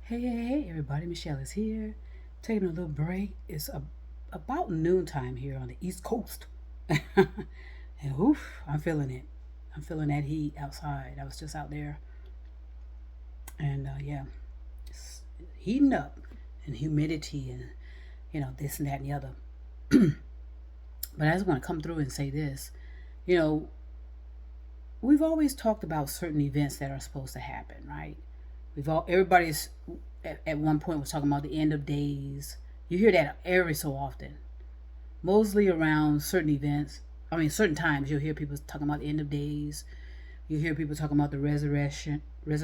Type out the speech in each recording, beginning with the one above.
Hey, everybody. Michelle is here. Taking a little break. It's about noontime here on the East Coast. And oof, I'm feeling it. I'm feeling that heat outside. I was just out there. And yeah, it's heating up. And humidity and, this and that and the other. But I just want to come through and say this. You know, we've always talked about certain events that are supposed to happen, right? Everybody's at one point was talking about the end of days. You hear that every so often, mostly around certain events. I mean, certain times you'll hear people talking about the end of days. You hear people talking about the resurrection. You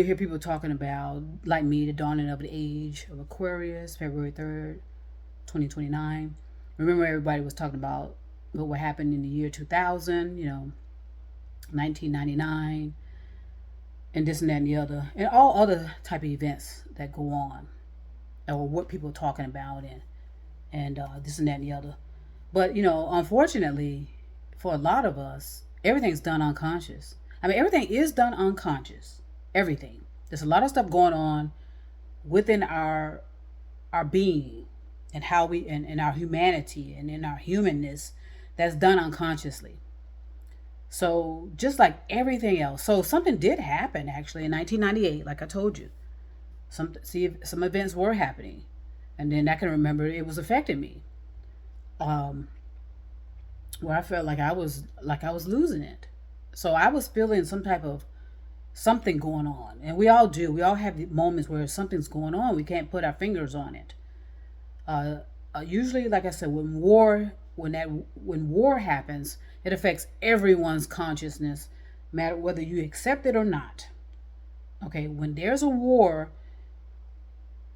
hear people talking about, like me, the dawning of the age of Aquarius, February 3rd, 2029. Remember, everybody was talking about what happened in the year 2000. 1999 and this and that and the other, and all other type of events that go on, or what people are talking about, and this and that and the other. But unfortunately, for a lot of us, everything's done unconscious. I mean, everything is done unconscious. Everything. There's a lot of stuff going on within our being, and how we and our humanity and in our humanness, that's done unconsciously. So just like everything else, so something did happen actually in 1998, like I told you. Some events were happening, and then I can remember it was affecting me. Um, where I felt like I was losing it. So I was feeling some type of something going on, and we all do. We all have moments where something's going on. We can't put our fingers on it. Uh, Usually, like I said, when war happens, it affects everyone's consciousness, matter whether you accept it or not. Okay, when there's a war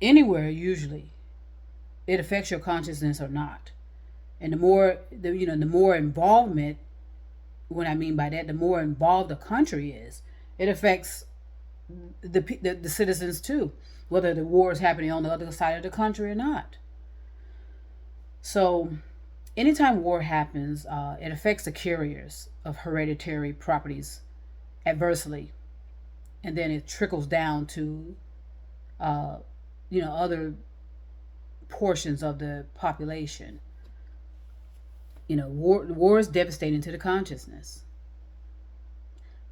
anywhere, usually it affects your consciousness or not. And the more involvement. What I mean by that, the more involved the country is, it affects the citizens too, whether the war is happening on the other side of the country or not. So, anytime war happens, it affects the carriers of hereditary properties adversely, and then it trickles down to, uh, other portions of the population. War is devastating to the consciousness,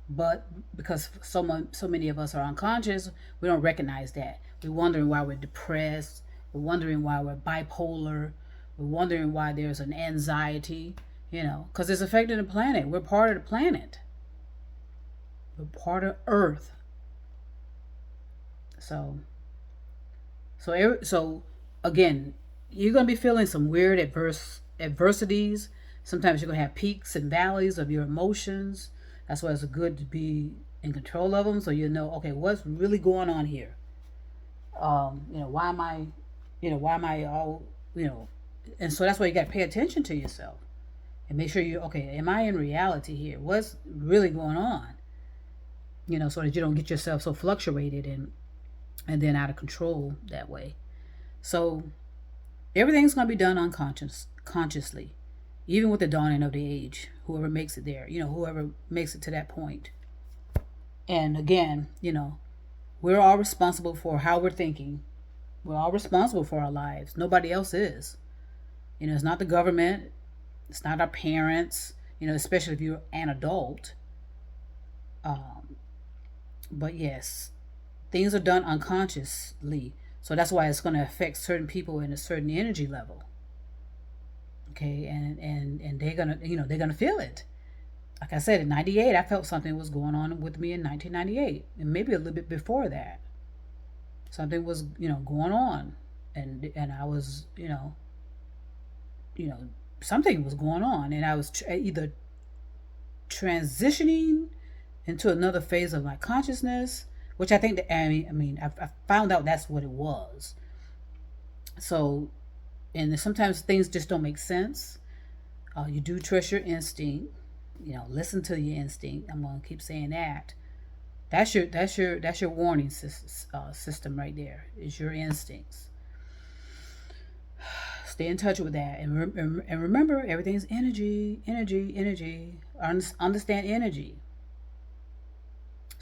but because so many of us are unconscious, we don't recognize that. We're wondering why we're depressed. We're wondering why we're bipolar. We're wondering why there's an anxiety, because it's affecting the planet. We're part of the planet. We're part of Earth. So, so again, you're gonna be feeling some weird adversities. Sometimes you're gonna have peaks and valleys of your emotions. That's why it's good to be in control of them, so you know, okay, what's really going on here. Why am I, why am I all, and so that's why you got to pay attention to yourself and make sure you, okay, am I in reality here? What's really going on? So that you don't get yourself so fluctuated and then out of control that way. So everything's going to be done consciously, even with the dawning of the age. Whoever makes it there, whoever makes it to that point. And again, we're all responsible for how we're thinking. We're all responsible for our lives. Nobody else is. It's not the government. It's not our parents. Especially if you're an adult. But yes, things are done unconsciously. So that's why it's going to affect certain people in a certain energy level. Okay, and they're gonna they're gonna feel it. Like I said, in '98, I felt something was going on with me in 1998, and maybe a little bit before that. Something was going on, and I was you know something was going on, and I was either transitioning into another phase of my consciousness, which I think that I found out that's what it was. So, and sometimes things just don't make sense. You do trust your instinct. Listen to your instinct. I'm gonna keep saying that. That's your warning system right there. Is your instincts. Stay in touch with that, and remember, everything's energy, energy, energy. Understand energy.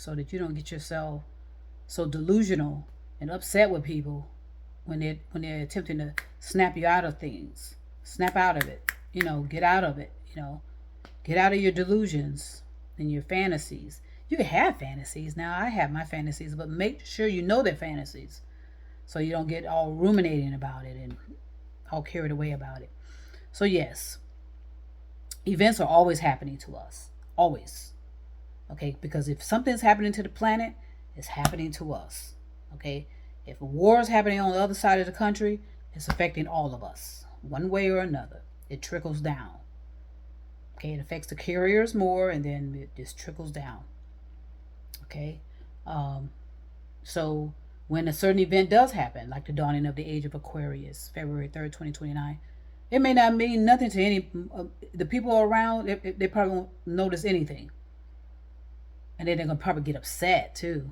so that you don't get yourself so delusional and upset with people when they're attempting to snap you out of things. Snap out of it. Get out of it. Get out of your delusions and your fantasies. You can have fantasies. Now I have my fantasies, but make sure you know they're fantasies, so you don't get all ruminating about it and all carried away about it. So yes, events are always happening to us. Always. Okay? Because if something's happening to the planet, it's happening to us. Okay? If a war is happening on the other side of the country, it's affecting all of us, one way or another. It trickles down. Okay? It affects the carriers more, and then it just trickles down. Okay? So when a certain event does happen, like the dawning of the age of Aquarius, February 3rd, 2029, it may not mean nothing to any the people around. They probably won't notice anything, and then they're gonna probably get upset too,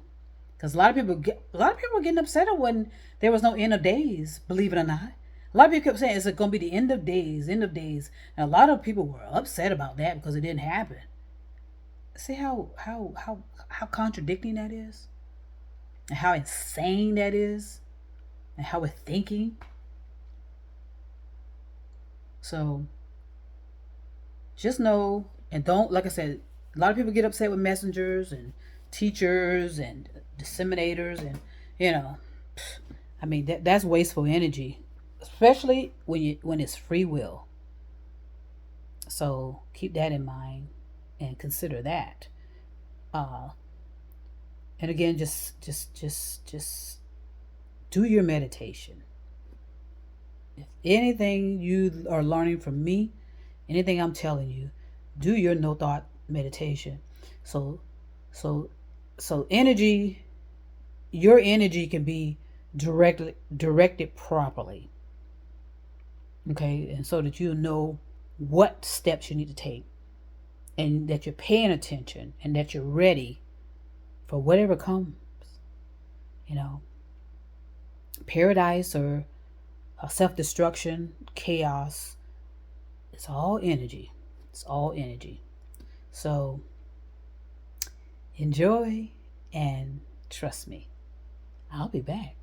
because a lot of people are getting upset when there was no end of days. Believe it or not, a lot of people kept saying it's gonna be the end of days, end of days, and a lot of people were upset about that because it didn't happen. See how contradicting that is, and how insane that is, and how we're thinking. So just know, and don't, like I said, a lot of people get upset with messengers and teachers and disseminators, and you know, I mean that's wasteful energy, especially when it's free will. So keep that in mind and consider that. Uh, and again, just do your meditation. If anything you are learning from me, anything I'm telling you, do your no thought meditation. So so so energy, your energy can be directed properly. Okay? And so that you know what steps you need to take, and that you're paying attention, and that you're ready for whatever comes. You know, paradise or self-destruction, chaos, it's all energy. It's all energy. So enjoy and trust me, I'll be back.